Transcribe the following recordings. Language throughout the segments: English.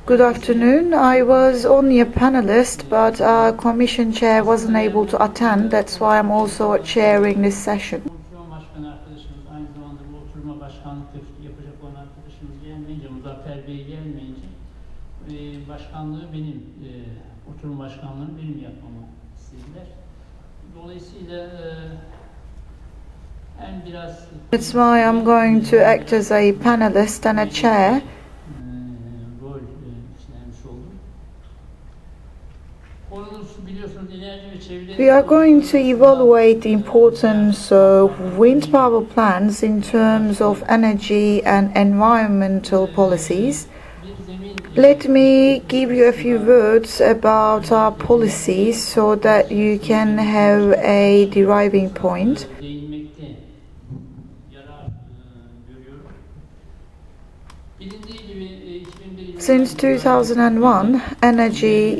Good afternoon. I was only a panelist, but our commission chair wasn't able to attend. That's why I'm also chairing this session. Komisyon başkanı arkadaşımız aynı zamanda bu oturuma başkanlık yapacak olan arkadaşımız gelmeyince, Muzaffer Bey gelmeyince başkanlığı benim, oturum başkanlığını benim yapmamı istediler. Dolayısıyla hem biraz... That's why I'm going to act as a panelist and a chair. We are going to evaluate the importance of wind power plants in terms of energy and environmental policies. Let me give you a few words about our policies so that you can have a deriving point. Since 2001, energy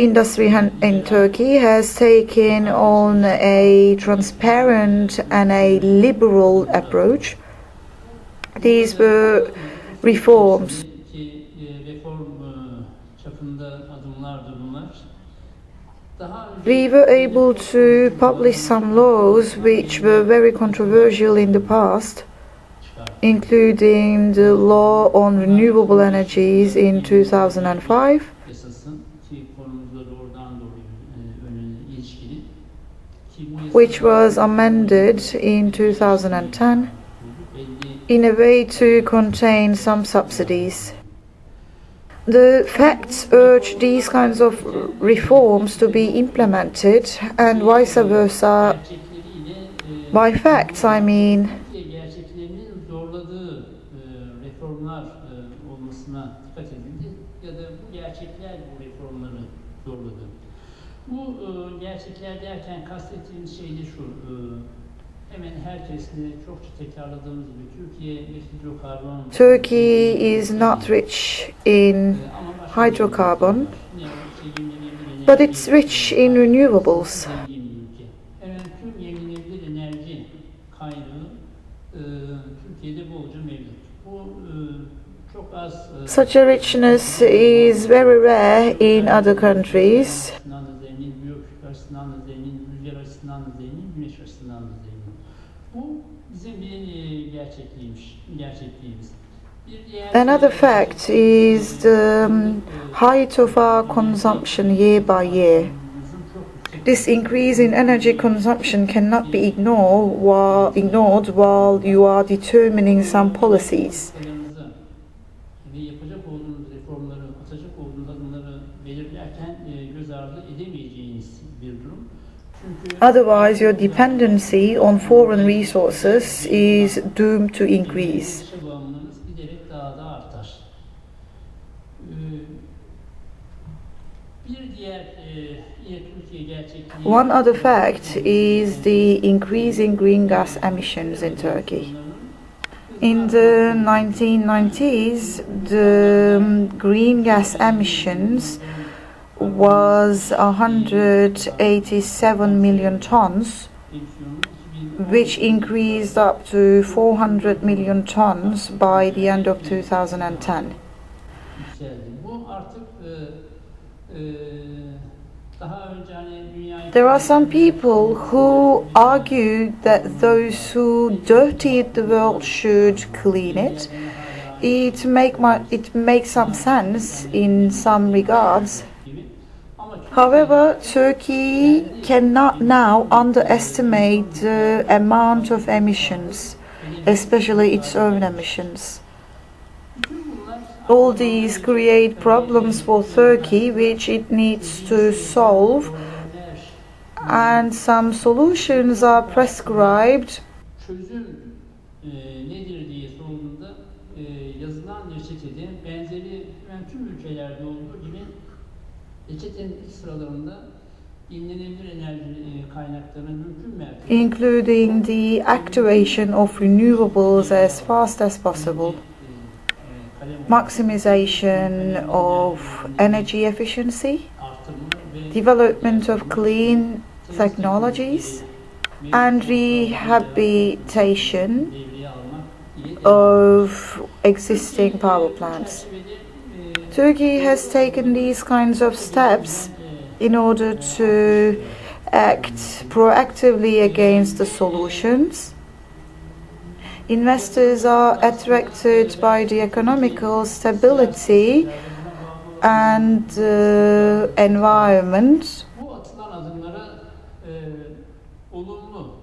industry in Turkey has taken on a transparent and a liberal approach. These were reforms. We were able to publish some laws which were very controversial in the past, including the law on renewable energies in 2005, which was amended in 2010 in a way to contain some subsidies. The facts urge these kinds of reforms to be implemented and vice versa. By facts, I mean gerçekler derken kastettiğimiz şey de şu, hemen herkesle çokça tekrarladığımız gibi Turkey is not rich in hydrocarbon, but it's rich in renewables. Hemen tüm yenilenebilir enerji kaynağı Türkiye'de bolca mevcut. Bu çok az. Such a richness is very rare in other countries. Another fact is the height of our consumption year by year. This increase in energy consumption cannot be ignored while you are determining some policies. Otherwise, your dependency on foreign resources is doomed to increase. One other fact is the increasing green gas emissions in Turkey. In the 1990s, the green gas emissions was 187 million tons, which increased up to 400 million tons by the end of 2010. There are some people who argue that those who dirtied the world should clean it. It makes some sense in some regards. However, Turkey cannot now underestimate the amount of emissions, especially its own emissions. All these create problems for Turkey which it needs to solve, and some solutions are prescribed. Including the activation of renewables as fast as possible, maximization of energy efficiency, development of clean technologies, and rehabilitation of existing power plants. Turkey has taken these kinds of steps in order to act proactively against the solutions. Investors are attracted by the economical stability and environment. Bu atılan adımlara olumlu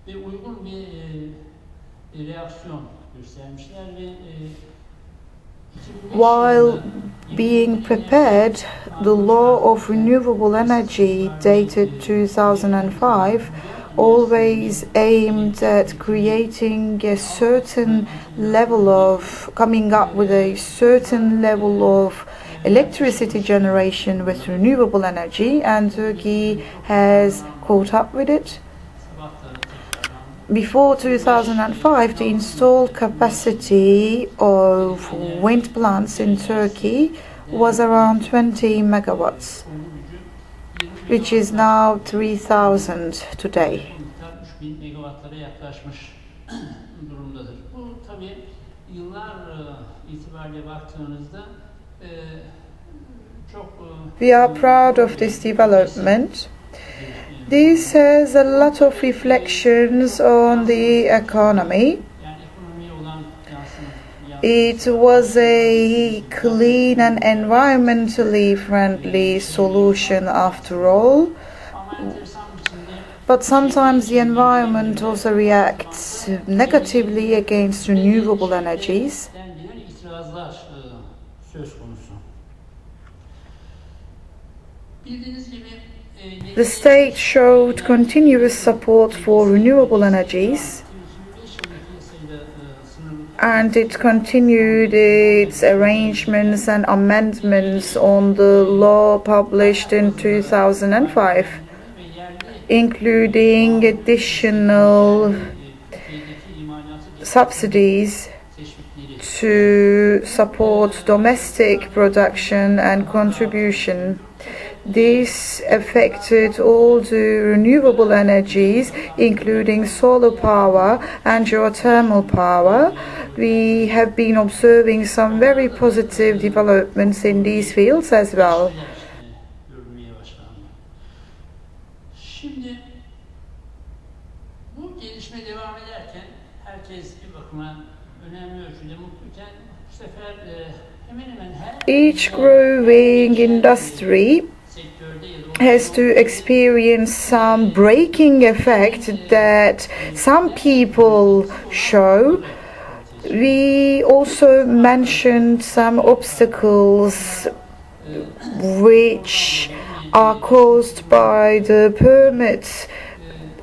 ve uygun bir reaksiyon göstermişler ve While being prepared, the law of renewable energy dated 2005 always aimed at creating a certain level of, coming up with a certain level of electricity generation with renewable energy, and Turkey has caught up with it. Before 2005, the installed capacity of wind plants in Turkey was around 20 megawatts, which is now 3,000 today. 3000 megawattlara yaklaşmış durumdadır. Bu tabii yıllar itibariyle baktığınızda çok We are proud of this development. This has a lot of reflections on the economy. It was a clean and environmentally friendly solution after all. But sometimes the environment also reacts negatively against renewable energies. The state showed continuous support for renewable energies, and it continued its arrangements and amendments on the law published in 2005, including additional subsidies to support domestic production and contribution. This affected all the renewable energies, including solar power and geothermal power. We have been observing some very positive developments in these fields as well. Şimdi bu gelişme devam ederken herkes bir bakıma önemli ölçüde mutluyken bu sefer hemen hemen her Each growing industry has to experience some breaking effect that some people show. We also mentioned some obstacles which are caused by the permit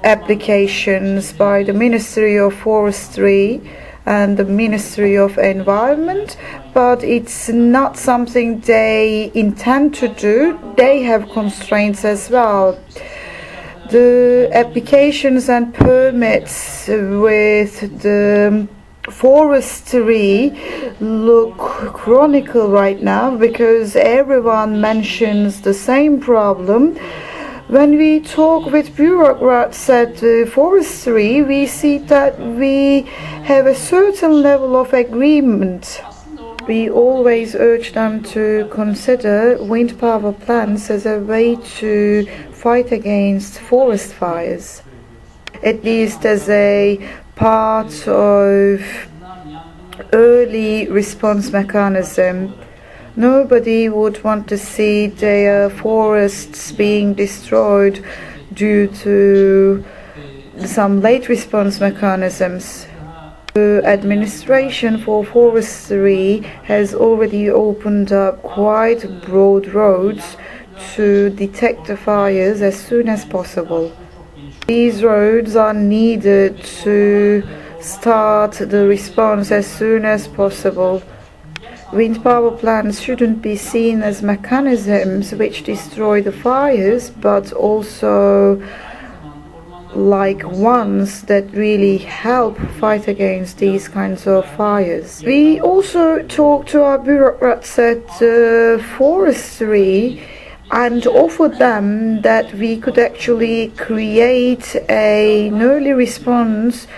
applications by the Ministry of Forestry and the Ministry of Environment, but it's not something they intend to do. They have constraints as well. The applications and permits with the forestry look chronicle right now because everyone mentions the same problem. When we talk with bureaucrats at forestry, we see that we have a certain level of agreement. We always urge them to consider wind power plants as a way to fight against forest fires, at least as a part of early response mechanism. Nobody would want to see their forests being destroyed due to some late response mechanisms. The administration for forestry has already opened up quite broad roads to detect the fires as soon as possible. These roads are needed to start the response as soon as possible. Wind power plants shouldn't be seen as mechanisms which destroy the fires, but also like ones that really help fight against these kinds of fires. We also talked to our bureaucrats at forestry and offered them that we could actually create an early response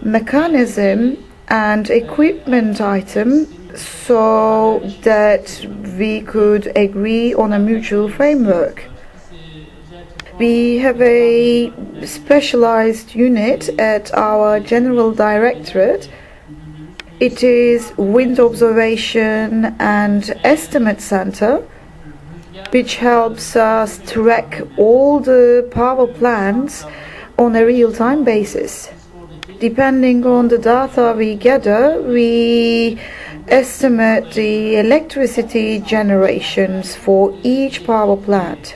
mechanism and equipment item so that we could agree on a mutual framework. We have a specialized unit at our General Directorate. It is Wind Observation and Estimate Center, which helps us track all the power plants on a real-time basis. Depending on the data we gather, we estimate the electricity generations for each power plant.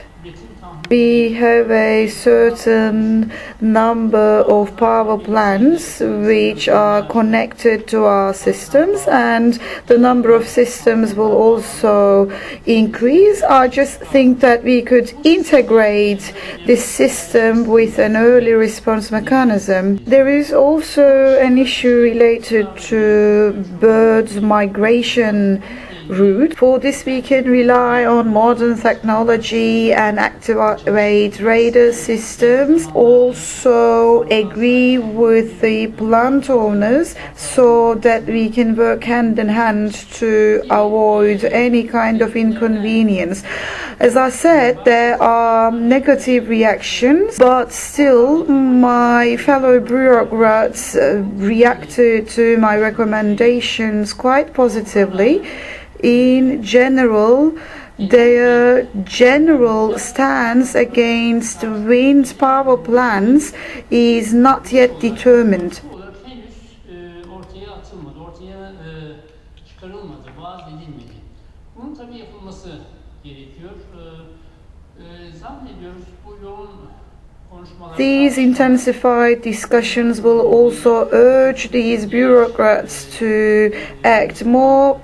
We have a certain number of power plants which are connected to our systems, and the number of systems will also increase. I just think that we could integrate this system with an early response mechanism. There is also an issue related to birds migration route. For this, we can rely on modern technology and activate radar systems. Also agree with the plant owners so that we can work hand in hand to avoid any kind of inconvenience. As I said, there are negative reactions, but still my fellow bureaucrats reacted to my recommendations quite positively. In general, their general stance against wind power plants is not yet determined. These intensified discussions will also urge these bureaucrats to act more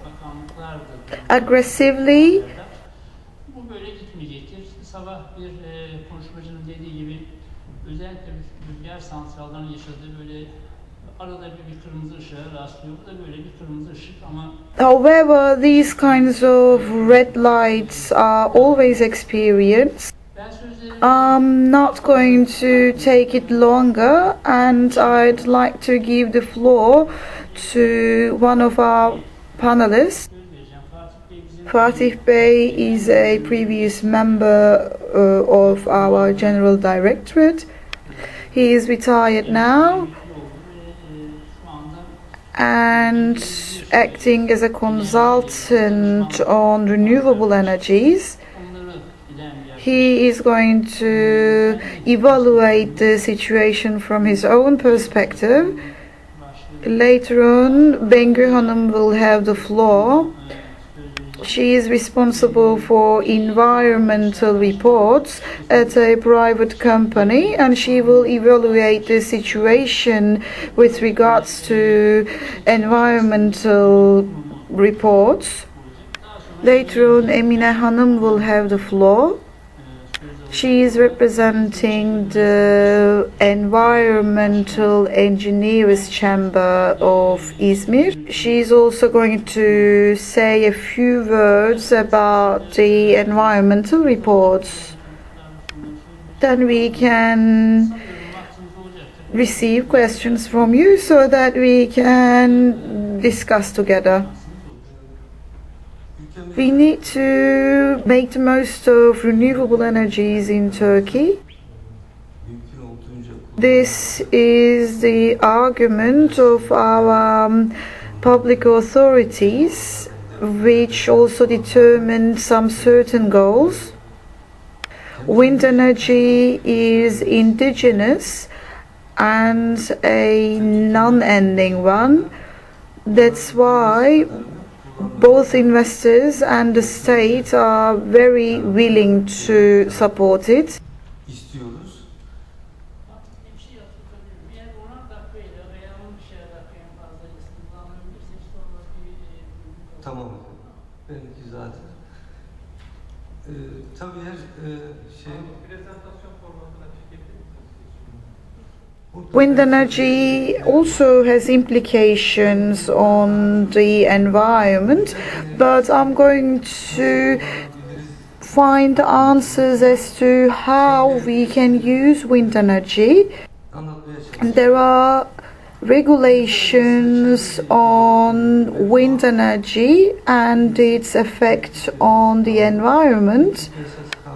aggressively. Bu böyle gitmeyecektir. Sabah bir konuşmacının dediği gibi özellikle nükleer santrallerin yaşadığı böyle arada bir kırmızı ışığa rastlıyor. Bu da böyle bir kırmızı ışık ama However, these kinds of red lights are always experienced. I'm not going to take it longer, and I'd like to give the floor to one of our panelists. Fatih Bey is a previous member of our General Directorate. He is retired now and acting as a consultant on renewable energies. He is going to evaluate the situation from his own perspective. Later on, Bengü Hanım will have the floor. She is responsible for environmental reports at a private company, and she will evaluate the situation with regards to environmental reports. Later on, Emine Hanım will have the floor. She is representing the Environmental Engineers Chamber of Izmir. She is also going to say a few words about the environmental reports. Then we can receive questions from you so that we can discuss together. We need to make the most of renewable energies in Turkey. This is the argument of our public authorities, which also determine some certain goals. Wind energy is indigenous and a non-ending one. That's why both investors and the state are very willing to support it. Tamam. Benimki zaten. Tabii her prezentasyon formatına çekebilir misiniz? Wind energy also has implications on the environment, but I'm going to find answers as to how we can use wind energy. And there are regulations on wind energy and its effect on the environment.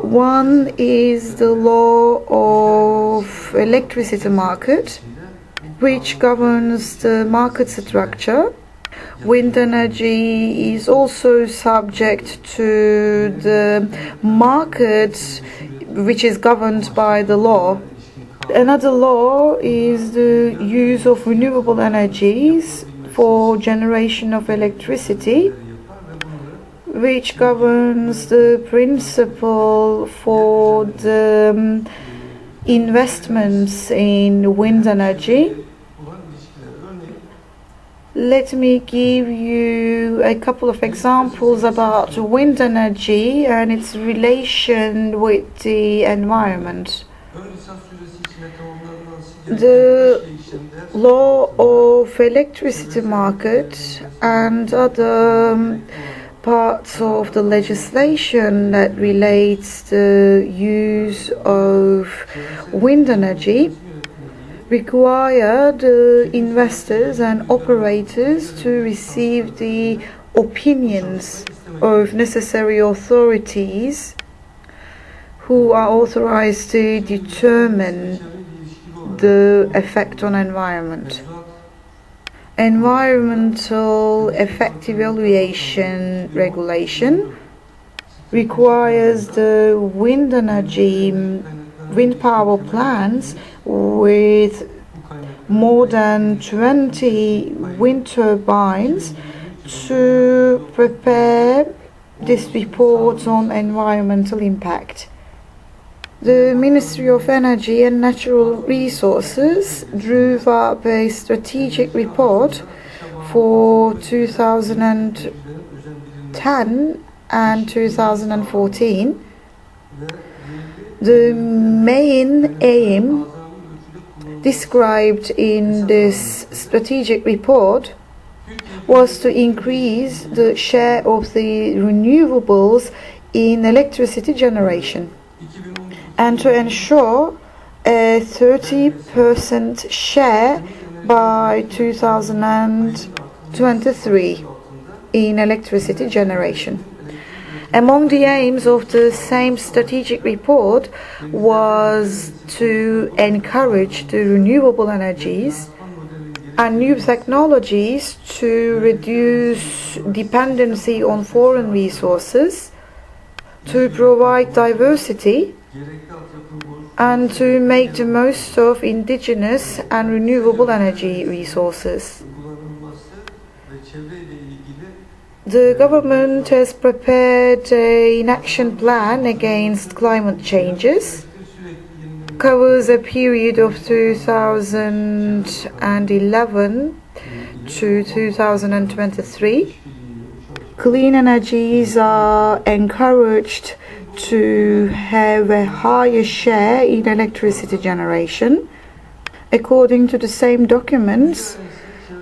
One is the law of electricity market, which governs the market structure. Wind energy is also subject to the market, which is governed by the law. Another law is the use of renewable energies for generation of electricity, which governs the principle for the investments in wind energy. Let me give you a couple of examples about wind energy and its relation with the environment. The law of electricity market and other parts of the legislation that relates the use of wind energy require the investors and operators to receive the opinions of necessary authorities who are authorized to determine the effect on environment. Environmental effect evaluation regulation requires the wind power plants with more than 20 wind turbines to prepare this report on environmental impact. The Ministry of Energy and Natural Resources drew up a strategic report for 2010 and 2014. The main aim described in this strategic report was to increase the share of the renewables in electricity generation and to ensure a 30% share by 2023 in electricity generation. Among the aims of the same strategic report was to encourage the renewable energies and new technologies to reduce dependency on foreign resources, to provide diversity, and to make the most of indigenous and renewable energy resources. The government has prepared an action plan against climate changes, covers a period of 2011 to 2023. Clean energies are encouraged to have a higher share in electricity generation. According to the same documents,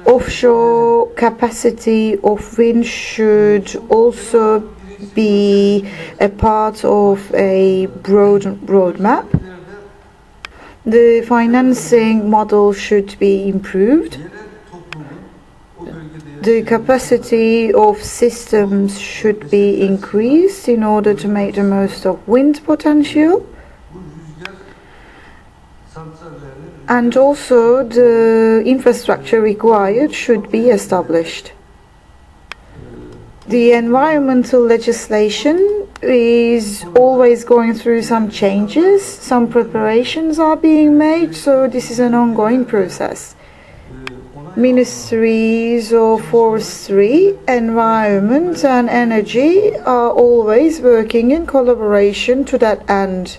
offshore capacity of wind should also be a part of a broad roadmap. The financing model should be improved. The capacity of systems should be increased in order to make the most of wind potential. And also the infrastructure required should be established. The environmental legislation is always going through some changes. Some preparations are being made, so this is an ongoing process. Ministries of Forestry, Environment and Energy are always working in collaboration to that end.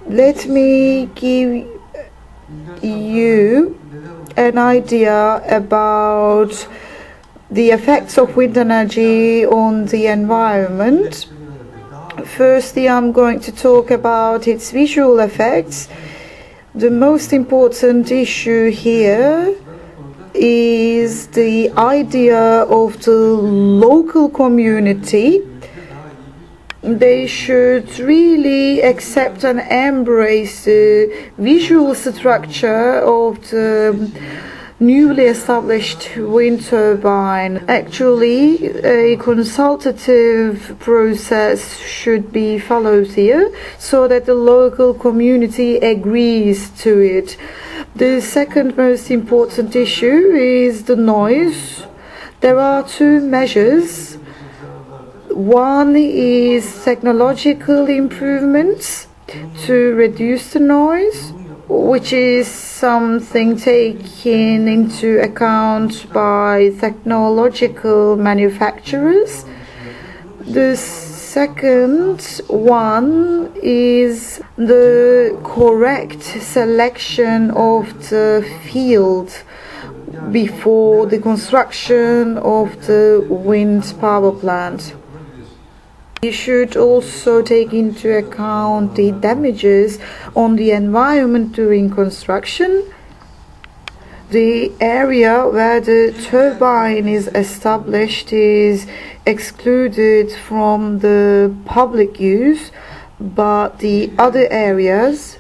Let me give you an idea about the effects of wind energy on the environment. Firstly, I'm going to talk about its visual effects. The most important issue here is the idea of the local community they should really accept and embrace the visual structure of the newly established wind turbine. Actually, a consultative process should be followed here so that the local community agrees to it. The second most important issue is the noise. There are two measures. One is technological improvements to reduce the noise, which is something taken into account by technological manufacturers. The second one is the correct selection of the field before the construction of the wind power plant. We should also take into account the damages on the environment during construction. The area where the turbine is established is excluded from the public use, but the other areas,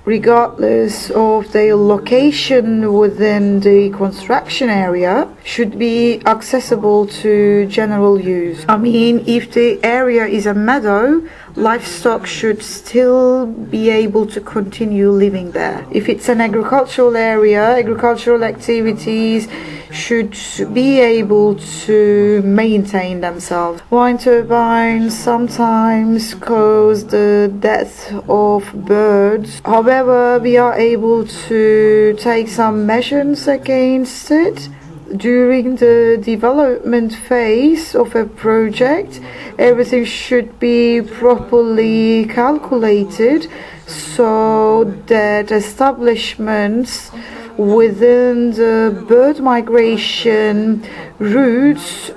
regardless of their location within the construction area, should be accessible to general use. I mean, if the area is a meadow, livestock should still be able to continue living there. If it's an agricultural area, agricultural activities should be able to maintain themselves. Wind turbines sometimes cause the death of birds. However, we are able to take some measures against it. During the development phase of a project, everything should be properly calculated so that establishments within the bird migration routes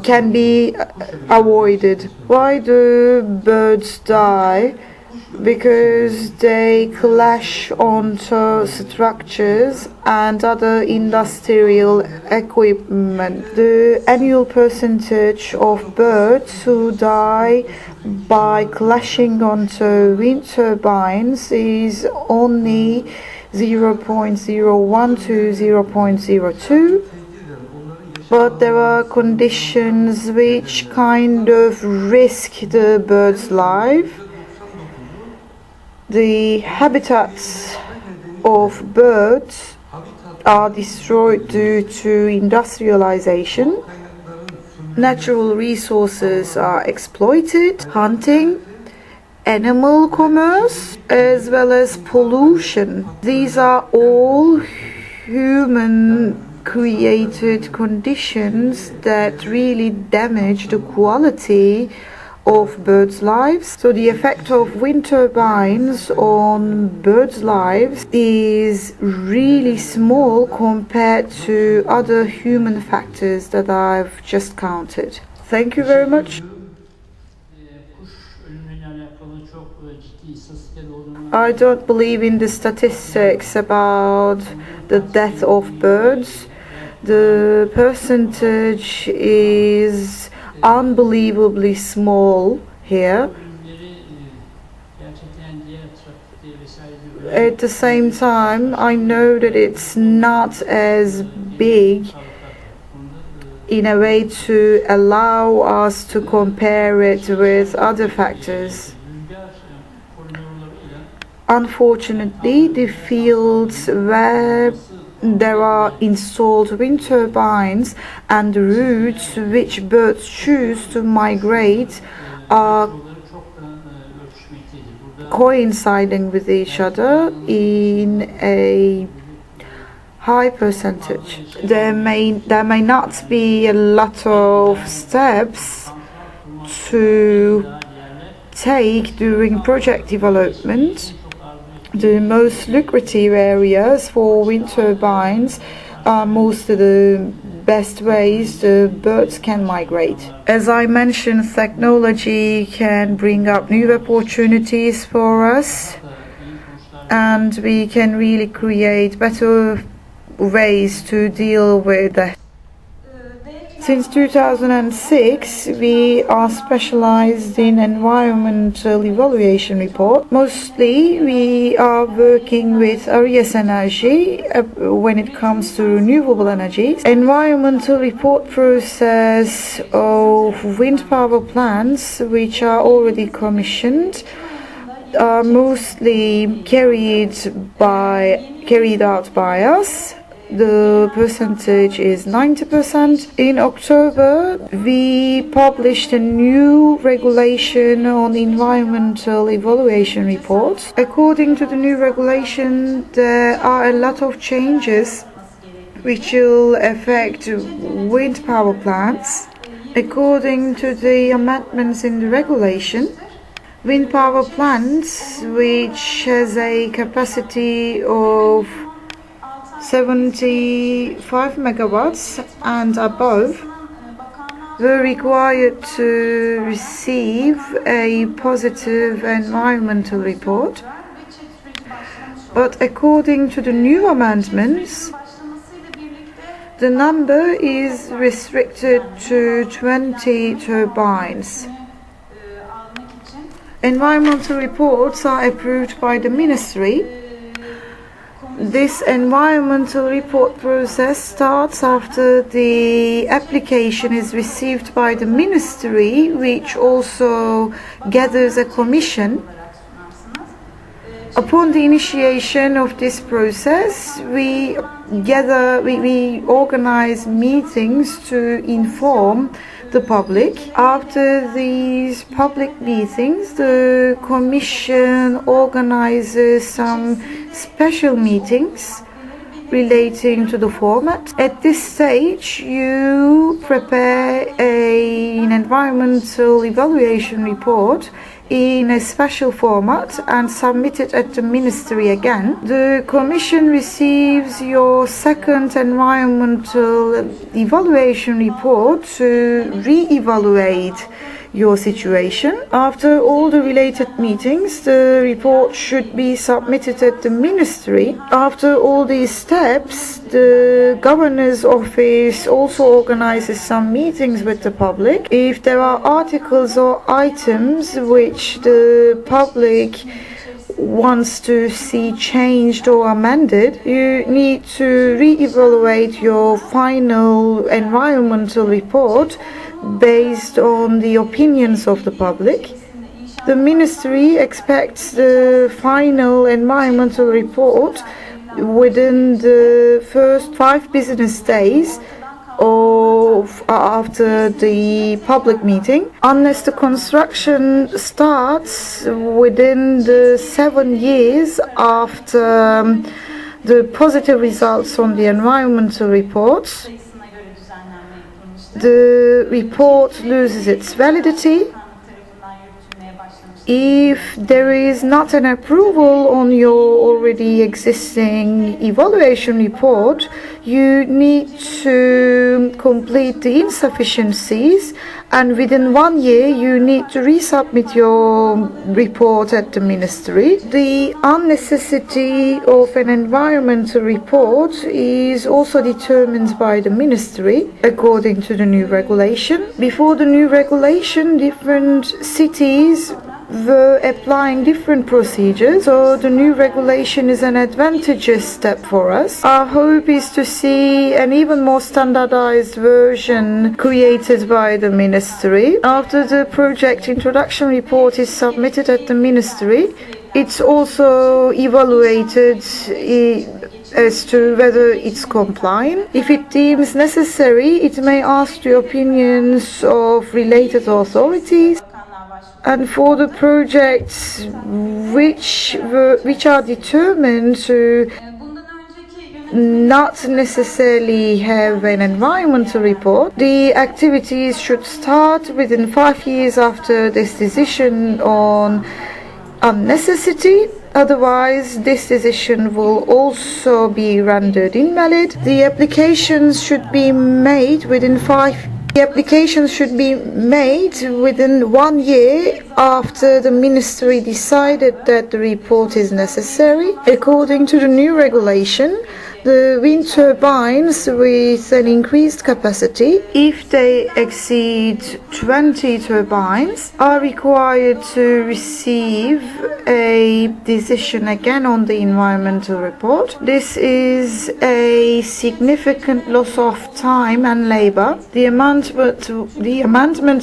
can be avoided. Why do birds die? Because they clash onto structures and other industrial equipment. The annual percentage of birds who die by clashing onto wind turbines is only 0.01 to 0.02. But there are conditions which kind of risk the bird's life. The habitats of birds are destroyed due to industrialization. Natural resources are exploited, hunting, animal commerce, as well as pollution. These are all human-created conditions that really damage the quality of birds' lives. So the effect of wind turbines on birds' lives is really small compared to other human factors that I've just counted. Thank you very much. I don't believe in the statistics about the death of birds. The percentage is unbelievably small here. At the same time, I know that it's not as big in a way to allow us to compare it with other factors. Unfortunately, the fields where there are installed wind turbines and the routes which birds choose to migrate are coinciding with each other in a high percentage. There may not be a lot of steps to take during project development. The most lucrative areas for wind turbines are most of the best ways the birds can migrate. As I mentioned, technology can bring up new opportunities for us, and we can really create better ways to deal with that. Since 2006, we are specialized in environmental evaluation report. Mostly, we are working with Arias Energy when it comes to renewable energies. Environmental report process of wind power plants, which are already commissioned, are mostly carried out by us. The percentage is 90%. In October, we published a new regulation on environmental evaluation reports. According to the new regulation, there are a lot of changes which will affect wind power plants. According to the amendments in the regulation, wind power plants which has a capacity of 75 megawatts and above were required to receive a positive environmental report. But according to the new amendments, the number is restricted to 20 turbines. Environmental reports are approved by the Ministry. This environmental report process starts after the application is received by the Ministry, which also gathers a commission. Upon the initiation of this process, we organize meetings to inform the public. After these public meetings, the Commission organizes some special meetings relating to the format. At this stage, you prepare an environmental evaluation report in a special format and submit it at the Ministry again. The Commission receives your second environmental evaluation report to re-evaluate your situation. After all the related meetings, the report should be submitted at the Ministry. After all these steps, the Governor's Office also organizes some meetings with the public. If there are articles or items which the public wants to see changed or amended, you need to re-evaluate your final environmental report based on the opinions of the public. The Ministry expects the final environmental report within the first 5 business days after the public meeting, unless the construction starts within the 7 years after the positive results on the environmental reports. The report loses its validity. If there is not an approval on your already existing evaluation report, you need to complete the insufficiencies, and within 1 year you need to resubmit your report at the Ministry. The unnecessity of an environmental report is also determined by the Ministry according to the new regulation. Before the new regulation, different cities were applying different procedures, so the new regulation is an advantageous step for us. Our hope is to see an even more standardized version created by the Ministry. After the project introduction report is submitted at the Ministry, it's also evaluated as to whether it's compliant. If it deems necessary, it may ask the opinions of related authorities. And for the projects which are determined to not necessarily have an environmental report, the activities should start within 5 years after this decision on unnecessity. Otherwise, this decision will also be rendered invalid. The applications should be made within 1 year after the Ministry decided that the report is necessary. According to the new regulation, The wind turbines with an increased capacity, if they exceed 20 turbines, are required to receive a decision again on the environmental report. This is a significant loss of time and labor. The amendment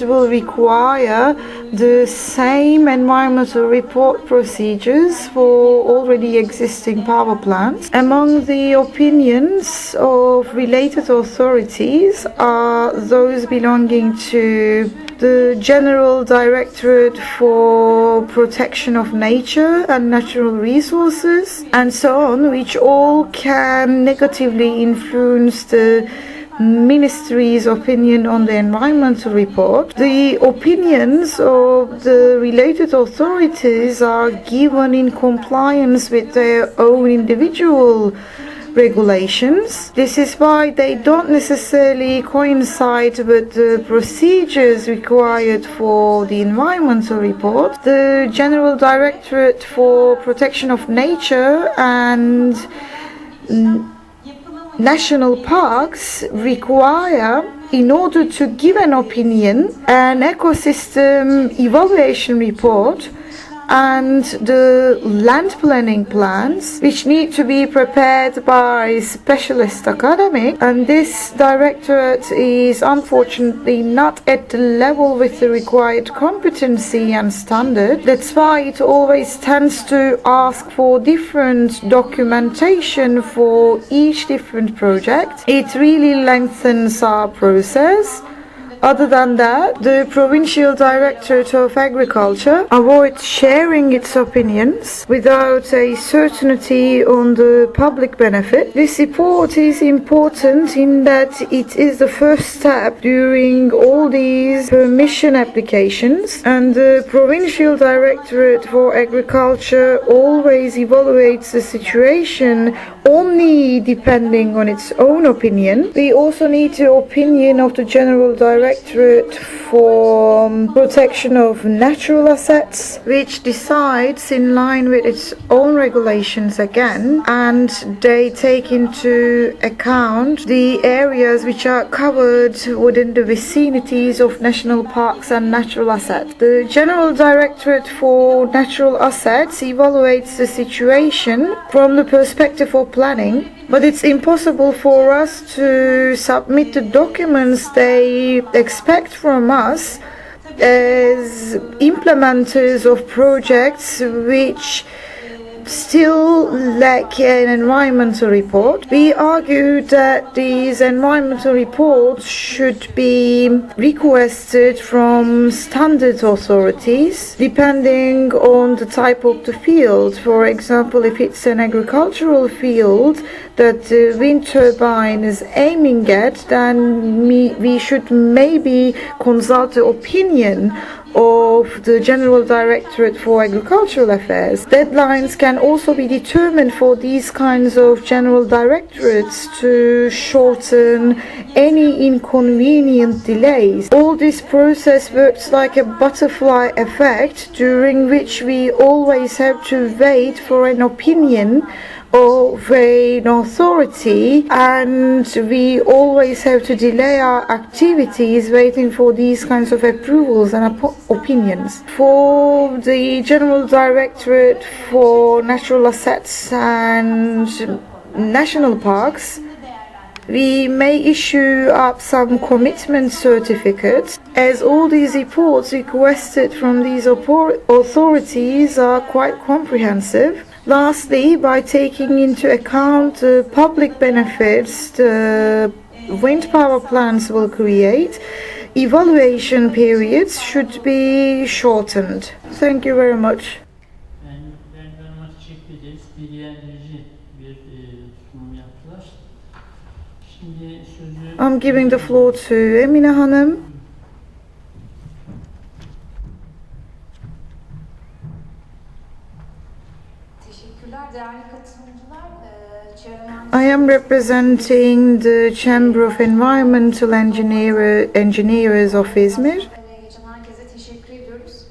will require the same environmental report procedures for already existing power plants. Among the opinions of related authorities are those belonging to the General Directorate for Protection of Nature and Natural Resources, and so on, which all can negatively influence the Ministry's opinion on the environmental report. The opinions of the related authorities are given in compliance with their own individual regulations. This is why they don't necessarily coincide with the procedures required for the environmental report. The General Directorate for Protection of Nature and National Parks require, in order to give an opinion, an ecosystem evaluation report and the land planning plans, which need to be prepared by specialist academic, and this directorate is unfortunately not at the level with the required competency and standard. That's why it always tends to ask for different documentation for each different project. It really lengthens our process. Other than that, the Provincial Directorate of Agriculture avoids sharing its opinions without a certainty on the public benefit. This report is important in that it is the first step during all these permission applications, and the Provincial Directorate for Agriculture always evaluates the situation only depending on its own opinion. We also need the opinion of the General Directorate for Protection of Natural Assets, which decides in line with its own regulations again, and they take into account the areas which are covered within the vicinities of national parks and natural assets. The General Directorate for Natural Assets evaluates the situation from the perspective of planning, but it's impossible for us to submit the documents they expect from us as implementers of projects which still lack an environmental report. We argue that these environmental reports should be requested from standard authorities depending on the type of the field. For example, if it's an agricultural field that the wind turbine is aiming at, then we should maybe consult the opinion of the General Directorate for Agricultural Affairs. Deadlines can also be determined for these kinds of general directorates to shorten any inconvenient delays. All this process works like a butterfly effect, during which we always have to wait for an opinion of an authority, and we always have to delay our activities waiting for these kinds of approvals and opinions. For the General Directorate for Natural Assets and National Parks, we may issue up some commitment certificates, as all these reports requested from these authorities are quite comprehensive. Lastly, by taking into account the public benefits the wind power plants will create, evaluation periods should be shortened. Thank you very much. Ben very much teşekkür ederiz. Bilgilendirici bir sunum yaptılar. Şimdi sözü... I'm giving the floor to Emine Hanım. I am representing the Chamber of Environmental Engineers of İzmir. Geçen herkese teşekkür ediyoruz.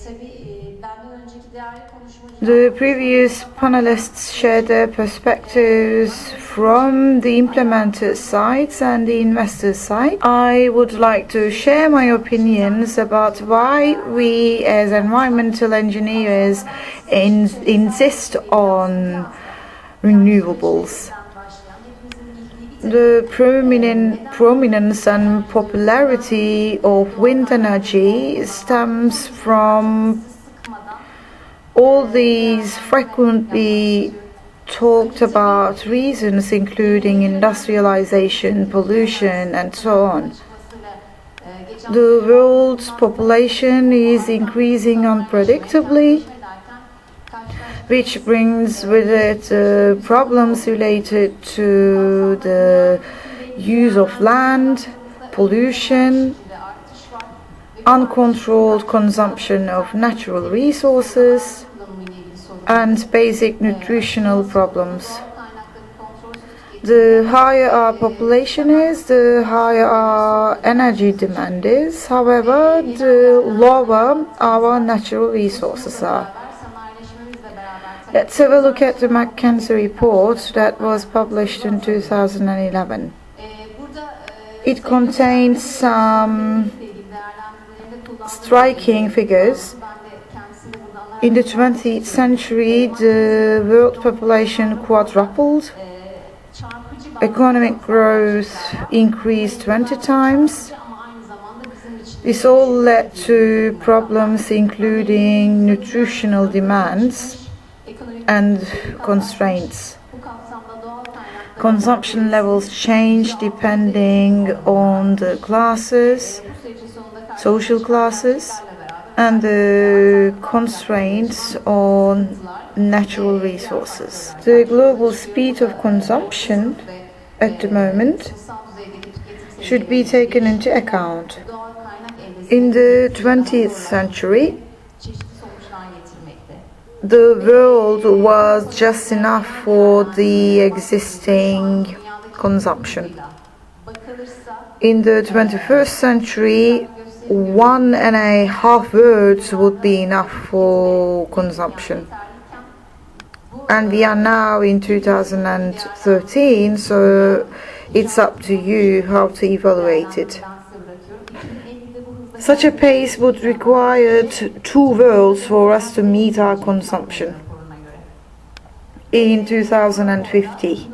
Tabii benden önceki değerli konuşmacı The previous panelists shared their perspectives from the implementer sides and the investor side. I would like to share my opinions about why we as environmental engineers insist on renewables. The prominence and popularity of wind energy stems from all these frequently talked about reasons, including industrialization, pollution, and so on. The world's population is increasing unpredictably, which brings with it problems related to the use of land, pollution, uncontrolled consumption of natural resources, and basic nutritional problems. The higher our population is, the higher our energy demand is. However, the lower our natural resources are. Let's have a look at the McKinsey report that was published in 2011. It contains some striking figures. In the 20th century, the world population quadrupled. Economic growth increased 20 times. This all led to problems including nutritional demands and constraints. Consumption levels change depending on the classes, social classes, and the constraints on natural resources. The global speed of consumption at the moment should be taken into account. In the 20th century, the world was just enough for the existing consumption. In the 21st century, 1.5 worlds would be enough for consumption. And we are now in 2013, so it's up to you how to evaluate it. Such a pace would require 2 worlds for us to meet our consumption in 2050.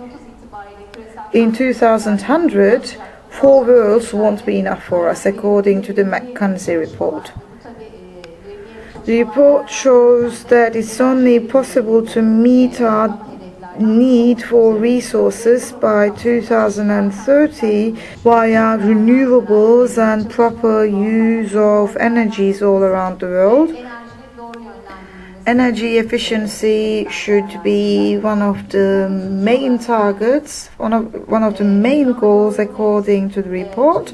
In 2100, 4 worlds won't be enough for us, according to the McKinsey report. The report shows that it's only possible to meet our need for resources by 2030 via renewables and proper use of energies all around the world. Energy efficiency should be one of the main targets, one of the main goals according to the report,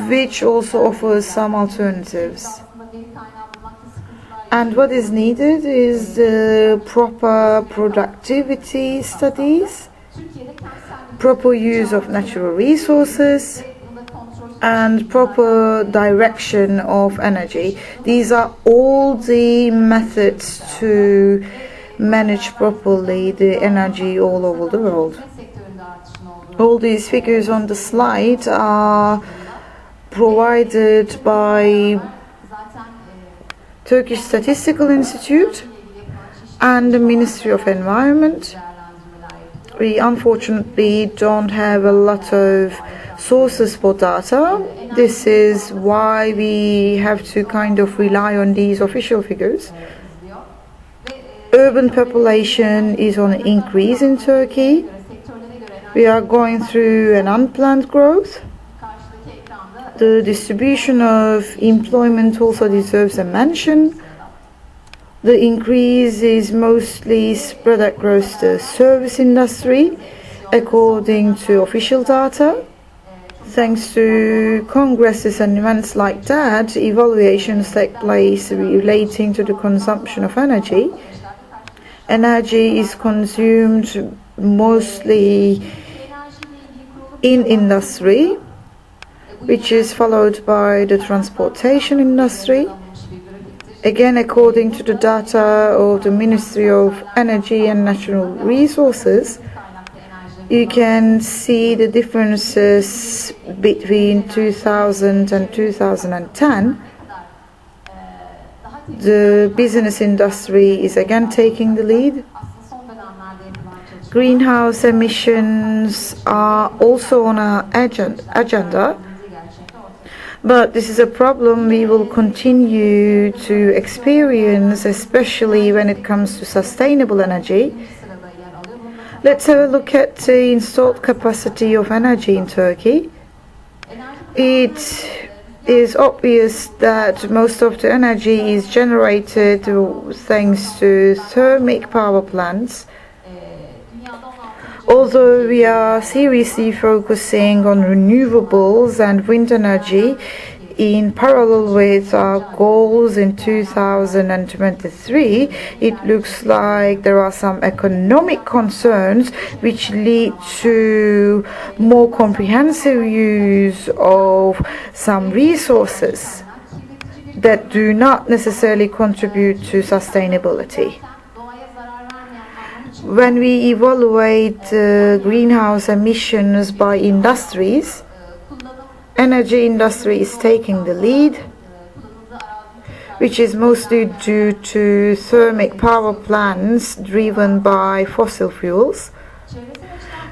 which also offers some alternatives. And what is needed is the proper productivity studies, proper use of natural resources, and proper direction of energy. These are all the methods to manage properly the energy all over the world. All these figures on the slide are provided by Turkish Statistical Institute and the Ministry of Environment. We unfortunately don't have a lot of sources for data. This is why we have to kind of rely on these official figures. Urban population is on an increase in Turkey. We are going through an unplanned growth. The distribution of employment also deserves a mention. The increase is mostly spread across the service industry, according to official data. Thanks to congresses and events like that, evaluations take place relating to the consumption of energy. Energy is consumed mostly in industry, which is followed by the transportation industry, Again, according to the data of the Ministry of Energy and Natural Resources, you can see the differences between 2000 and 2010. The business industry is again taking the lead. Greenhouse emissions are also on our agenda, but this is a problem we will continue to experience, especially when it comes to sustainable energy. Let's have a look at the installed capacity of energy in Turkey. It is obvious that most of the energy is generated thanks to thermic power plants. Although we are seriously focusing on renewables and wind energy in parallel with our goals in 2023, it looks like there are some economic concerns which lead to more comprehensive use of some resources that do not necessarily contribute to sustainability. When we evaluate greenhouse emissions by industries, energy industry is taking the lead, which is mostly due to thermic power plants driven by fossil fuels.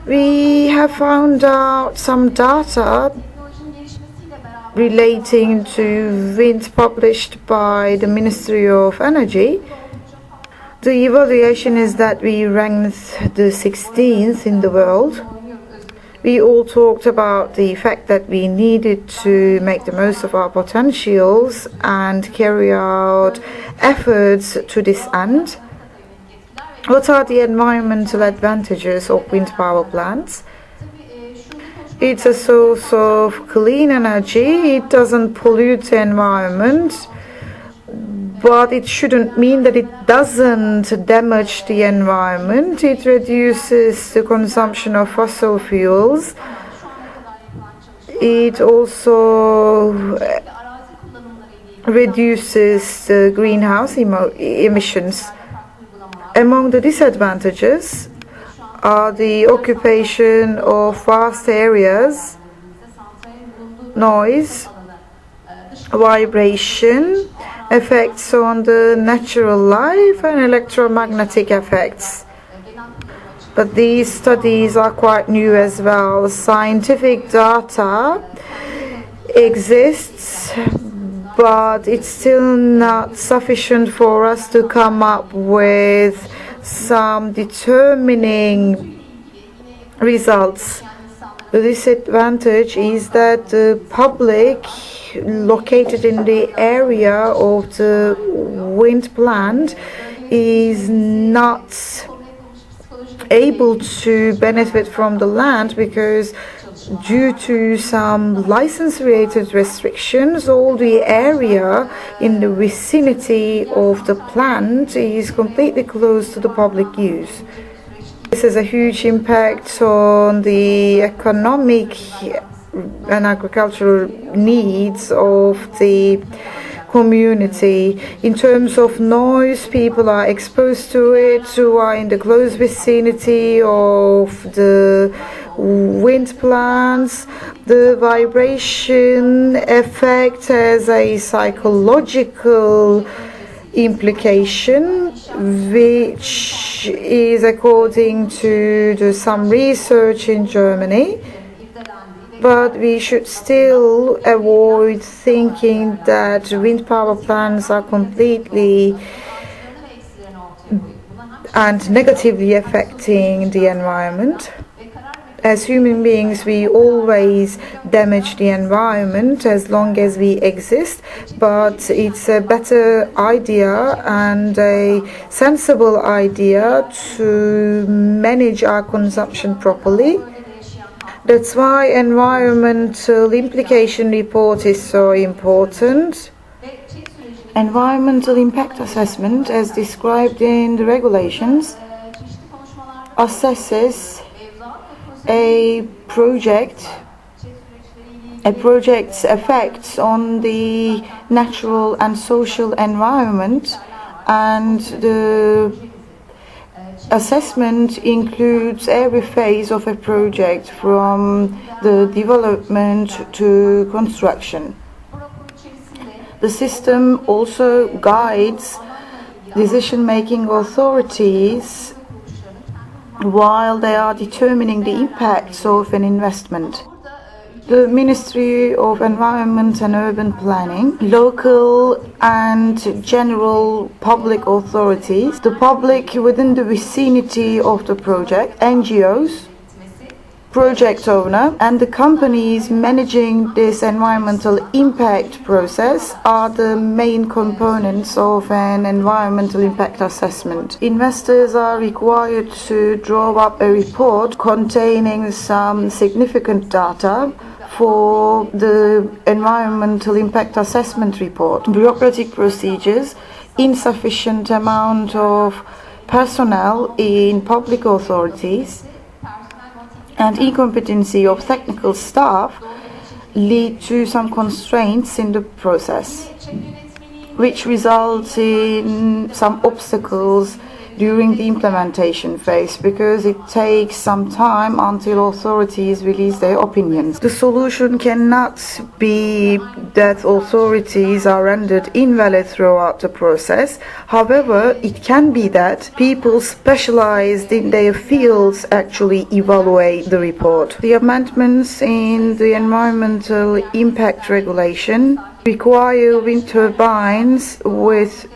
We have found out some data relating to wind published by the Ministry of Energy. The evaluation is that we ranked the 16th in the world. We all talked about the fact that we needed to make the most of our potentials and carry out efforts to this end. What are the environmental advantages of wind power plants? It's a source of clean energy. It doesn't pollute the environment, but it shouldn't mean that it doesn't damage the environment. It reduces the consumption of fossil fuels. It also reduces the greenhouse emissions. Among the disadvantages are the occupation of vast areas, noise, vibration, effects on the natural life, and electromagnetic effects. But these studies are quite new as well. Scientific data exists, but it's still not sufficient for us to come up with some determining results. The disadvantage is that the public located in the area of the wind plant is not able to benefit from the land because due to some license-related restrictions, all the area in the vicinity of the plant is completely closed to the public use. This has a huge impact on the economic and agricultural needs of the community. In terms of noise, people are exposed to it who are in the close vicinity of the wind plants. The vibration effect has a psychological implication, which is according to some research in Germany. But we should still avoid thinking that wind power plants are completely and negatively affecting the environment. As human beings, we always damage the environment as long as we exist, but it's a better idea and a sensible idea to manage our consumption properly. That's why environmental implication report is so important. Environmental impact assessment, as described in the regulations, assesses a project a project's effects on the natural and social environment, and the assessment includes every phase of a project from the development to construction. The system also guides decision-making authorities while they are determining the impacts of an investment. The Ministry of Environment and Urban Planning, local and general public authorities, the public within the vicinity of the project, NGOs, project owner, and the companies managing this environmental impact process are the main components of an environmental impact assessment. Investors are required to draw up a report containing some significant data for the environmental impact assessment report. Bureaucratic procedures, insufficient amount of personnel in public authorities, and incompetency of technical staff lead to some constraints in the process, which results in some obstacles during the implementation phase, because it takes some time until authorities release their opinions. The solution cannot be that authorities are rendered invalid throughout the process. However, it can be that people specialized in their fields actually evaluate the report. The amendments in the environmental impact regulation require wind turbines with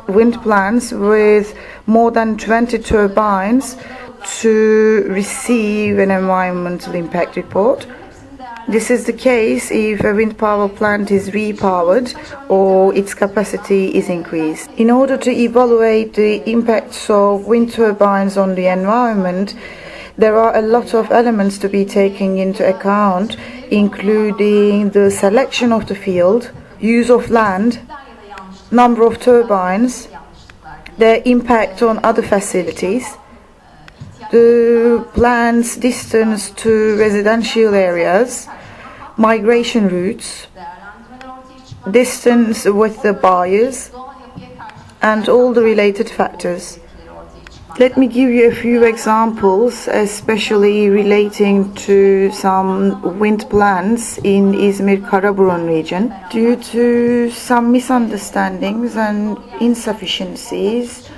wind plants with more than 20 turbines to receive an environmental impact report. This is the case if a wind power plant is repowered or its capacity is increased. In order to evaluate the impacts of wind turbines on the environment, there are a lot of elements to be taken into account, including the selection of the field, use of land, number of turbines, their impact on other facilities, the plant's distance to residential areas, migration routes, distance with the buyers, and all the related factors. Let me give you a few examples, especially relating to some wind plants in İzmir-Karaburun region. Due to some misunderstandings and insufficiencies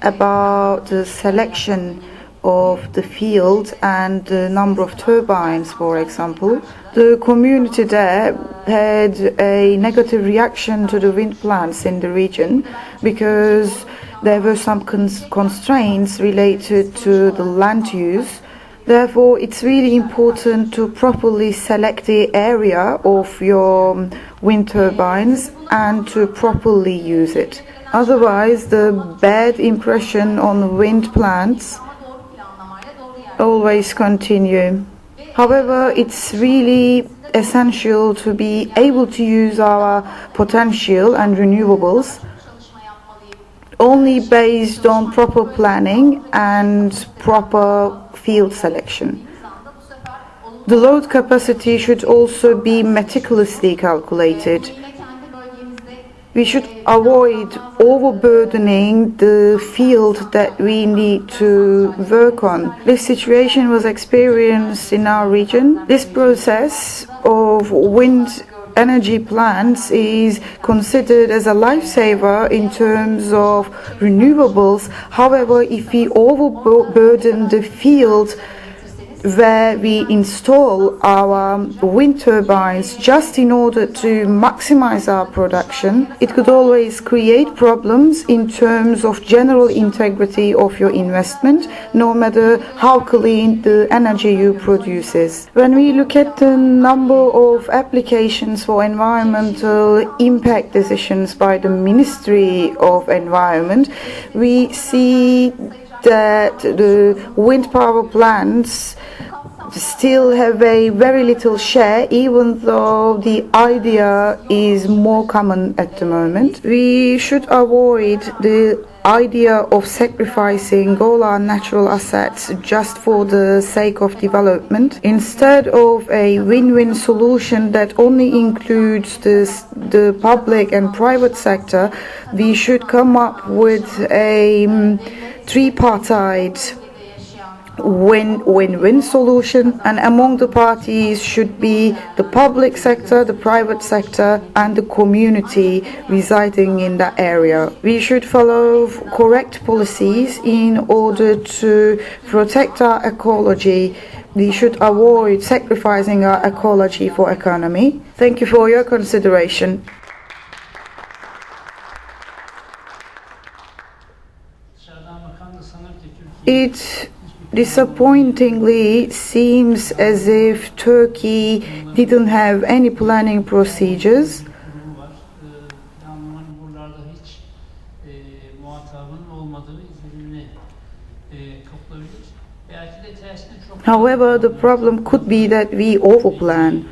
about the selection of the field and the number of turbines, for example, the community there had a negative reaction to the wind plants in the region because there were some constraints related to the land use. Therefore, it's really important to properly select the area of your wind turbines and to properly use it. Otherwise, the bad impression on wind plants always continue. However, it's really essential to be able to use our potential and renewables only based on proper planning and proper field selection. The load capacity should also be meticulously calculated. We should avoid overburdening the field that we need to work on. This situation was experienced in our region. This process of wind energy plants is considered as a lifesaver in terms of renewables. However, if we overburden the field where we install our wind turbines just in order to maximize our production, it could always create problems in terms of general integrity of your investment, no matter how clean the energy you produces. When we look at the number of applications for environmental impact decisions by the Ministry of Environment, we see that the wind power plants still have a very little share, even though the idea is more common at the moment. We should avoid the idea of sacrificing all our natural assets just for the sake of development. Instead of a win-win solution that only includes the public and private sector, we should come up with a tripartite win-win solution, and among the parties should be the public sector, the private sector, and the community residing in that area. We should follow correct policies in order to protect our ecology. We should avoid sacrificing our ecology for economy. Thank you for your consideration. It disappointingly seems as if Turkey didn't have any planning procedures. However, the problem could be that we overplan.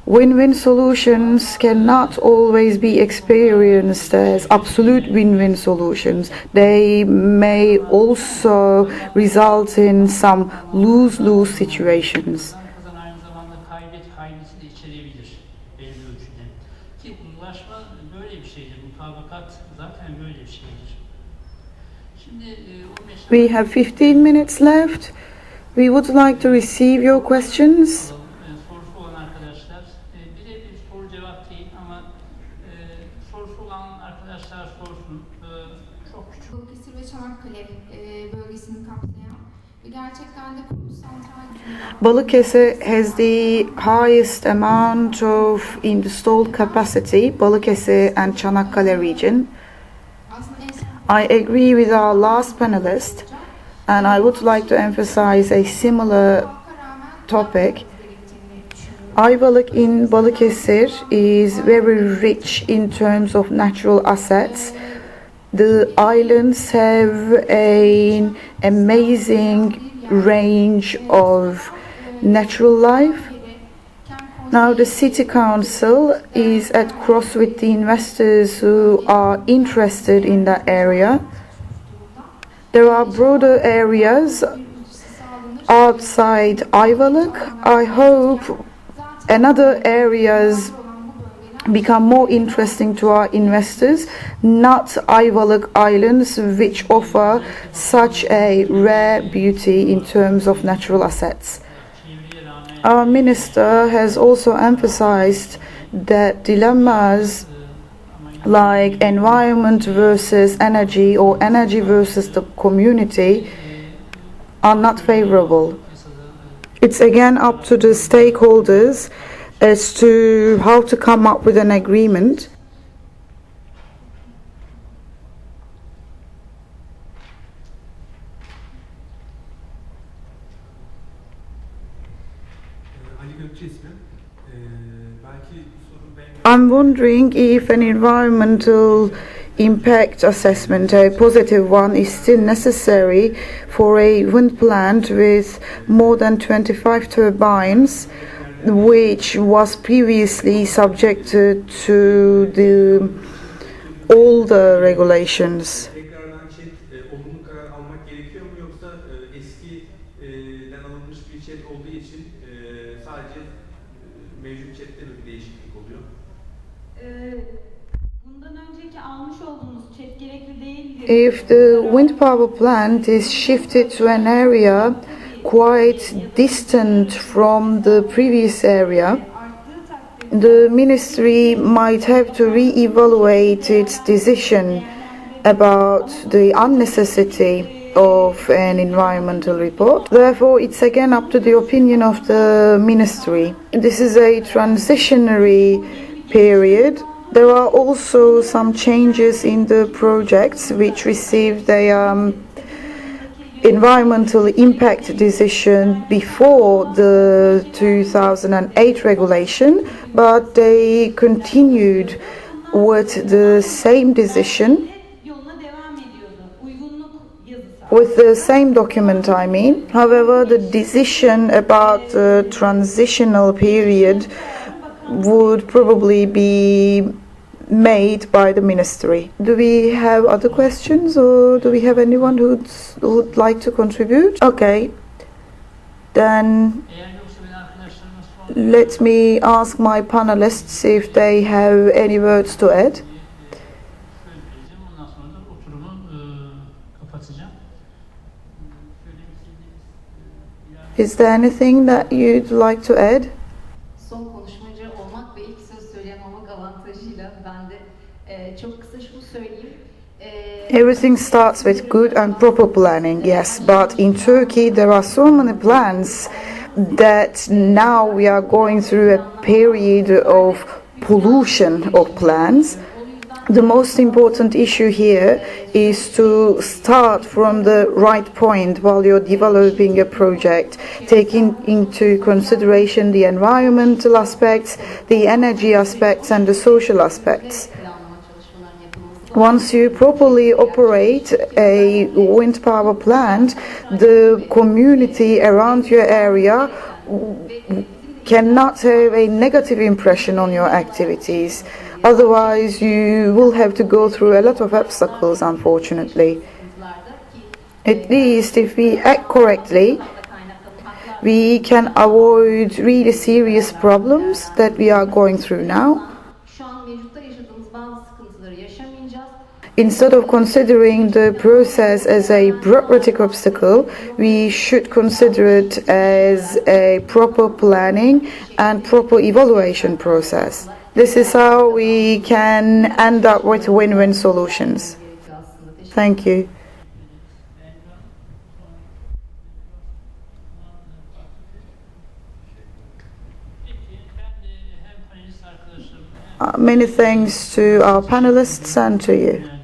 Win-win solutions cannot always be experienced as absolute win-win solutions. They may also result in some lose-lose situations. We have 15 minutes left. We would like to receive your questions. Balıkesir has the highest amount of installed capacity, Balıkesir and Çanakkale region. I agree with our last panelist, and I would like to emphasize a similar topic. Ayvalık in Balıkesir is very rich in terms of natural assets. The islands have an amazing range of natural life. Now the city council is at cross with the investors who are interested in that area. There are broader areas outside Ayvalık. I hope another areas become more interesting to our investors, not Ayvalık Islands, which offer such a rare beauty in terms of natural assets. Our minister has also emphasized that dilemmas like environment versus energy or energy versus the community are not favorable. It's again up to the stakeholders as to how to come up with an agreement. I'm wondering if an environmental impact assessment, a positive one, is still necessary for a wind plant with more than 25 turbines, which was previously subjected to the older regulations. If the wind power plant is shifted to an area quite distant from the previous area, the ministry might have to re-evaluate its decision about the unnecessity of an environmental report. Therefore, it's again up to the opinion of the ministry. This is a transitionary period. There are also some changes in the projects which received a environmental impact decision before the 2008 regulation, but they continued with the same decision. with the same document, I mean. However, the decision about the transitional period would probably be made by the ministry. Do we have other questions, or do we have anyone who'd like to contribute? Okay, then let me ask my panelists if they have any words to add. Is there anything that you'd like to add? Son konuşmacı olmak ve ilk söz söyleyen olmak avantajıyla ben de çok kısa şunu söyleyeyim. Everything starts with good and proper planning, yes, but in Turkey there are so many plans that now we are going through a period of pollution of plans. The most important issue here is to start from the right point while you're developing a project, taking into consideration the environmental aspects, the energy aspects, and the social aspects. Once you properly operate a wind power plant, the community around your area cannot have a negative impression on your activities. Otherwise, you will have to go through a lot of obstacles, unfortunately. At least if we act correctly, we can avoid really serious problems that we are going through now. Instead of considering the process as a bureaucratic obstacle, we should consider it as a proper planning and proper evaluation process. This is how we can end up with win-win solutions. Thank you. Many thanks to our panelists and to you.